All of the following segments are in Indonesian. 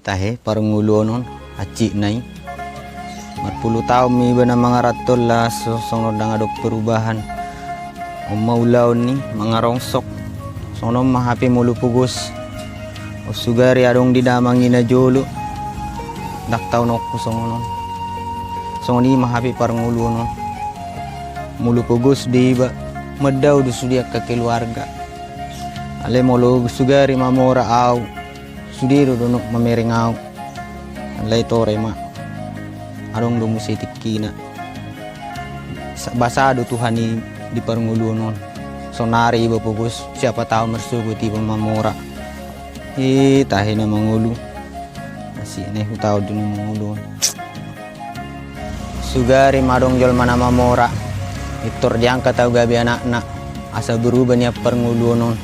tahe parang ulo nun aci nai marpuluh tahun mi ba na mga ratol la sunod na nga dok perubahan o maulaw ni mga rongsok sono mahapi mulu pugos o sugari adong didamang ina jolo daktaw nok kusong ni mahapi parang ulo nun mulu pugos di ba madaw do sudia ka keluarga ale molo sugari mamora aw sudiro do mamering aw alay tore ma adong do musitik kina basado Tuhan di parngulo nun sonari iba pugos siapa tahu mersugot iba mamora tahe na mangulo asi na hutaw do na mangulo sugari madong jol mana mamora itor diang kataw gabi anak asa berubah niya parngulo nun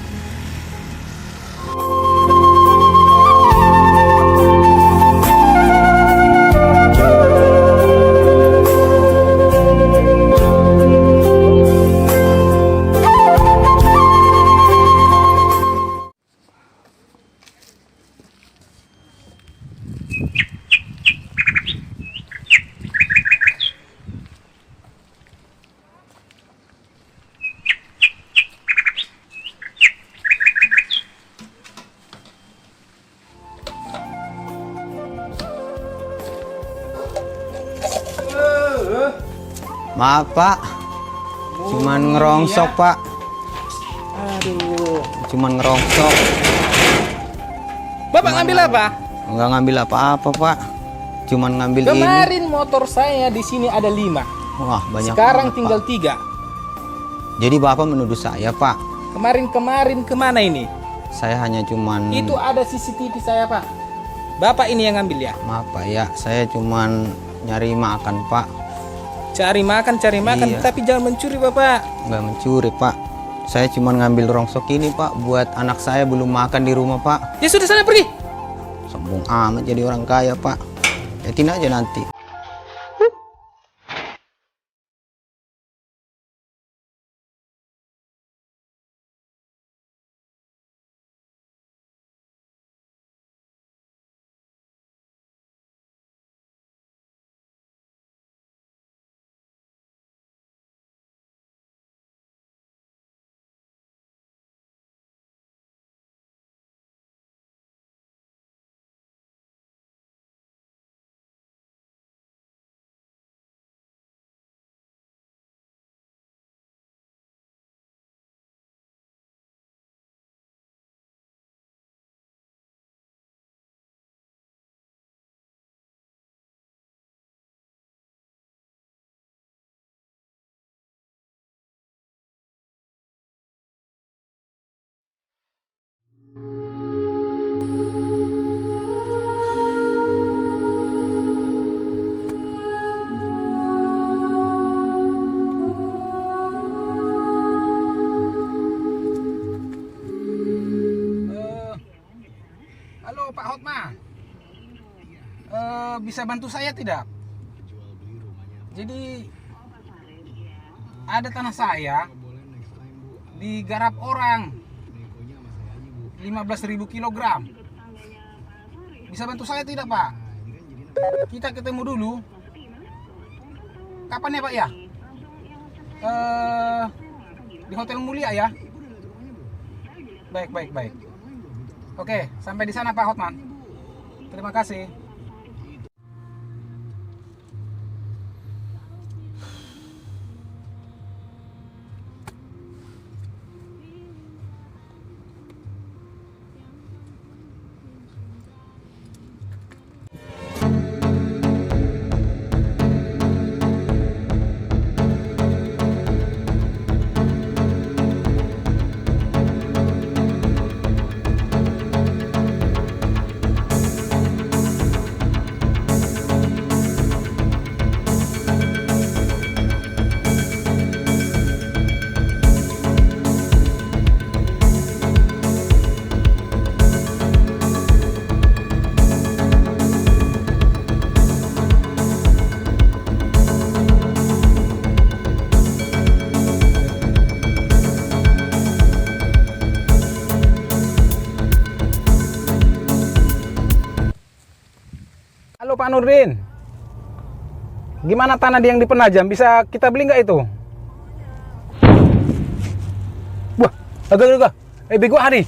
maaf pak, cuman ngerongsok pak. Aduh. Cuman ngerongsok. Bapak ngambil apa? Enggak ngambil apa-apa pak. Cuman ngambil Kemarin ini. motor saya di sini ada 5. Wah banyak. Sekarang banget, tinggal pak. 3. Jadi bapak menuduh saya pak. Kemarin kemana ini? Saya hanya cuman. Itu ada CCTV saya pak. Bapak ini yang ngambil ya? Maaf pak ya, saya cuman nyari makan pak. Cari makan, Iya. tapi jangan mencuri bapak. Enggak mencuri pak. Saya cuman ngambil rongsok ini pak buat anak saya belum makan di rumah pak. Ya sudah sana pergi. Sombong amat jadi orang kaya pak. Liatin aja nanti. Halo Pak Hotma. Bisa bantu saya tidak? Jadi ada tanah saya digarap orang 15.000 kilogram. Bisa bantu saya tidak Pak? Kita ketemu dulu. Kapan ya Pak ya? Di Hotel Mulia ya? Baik. Oke, sampai di sana Pak Hotman. Terima kasih. Pak Nurdin. Gimana tanah yang di Penajam? Bisa kita beli nggak itu? Wah, agak. Bego hari.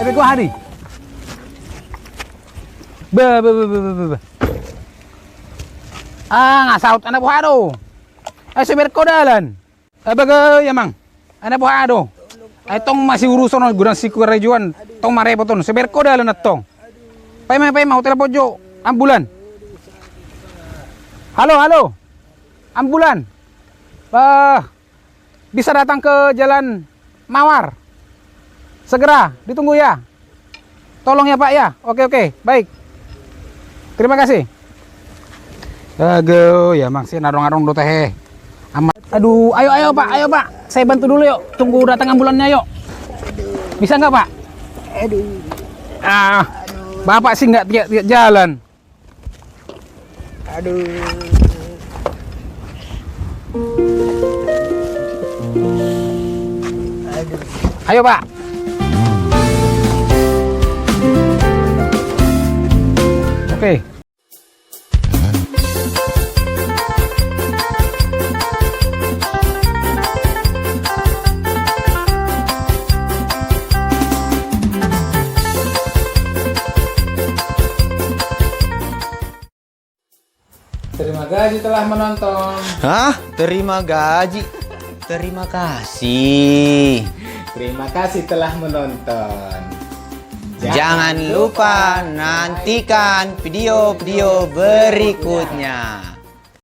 Bego hari. Be. Ngasaut anak buah ado. Seber kodalan. Baga ya mang. Anak buah ado. Tong masih urusan gudang siku rejuan. Tong marepoton. Seber kodalan tong. Pai mau telepon jo. Ambulan. Halo. Ambulan. Bisa datang ke Jalan Mawar. Segera, ditunggu ya. Tolong ya Pak ya. Oke, baik. Terima kasih. Aduh, ya mang sih narong-narong do teh. Aduh, ayo Pak. Saya bantu dulu yuk. Tunggu datang ambulannya yuk. Bisa nggak Pak? Aduh. Bapak sih nggak tiap jalan. Ayo Pak. Oke. Terima kasih telah menonton. Hah? Terima gaji. Terima kasih. Terima kasih telah menonton. Jangan lupa nantikan video-video berikutnya.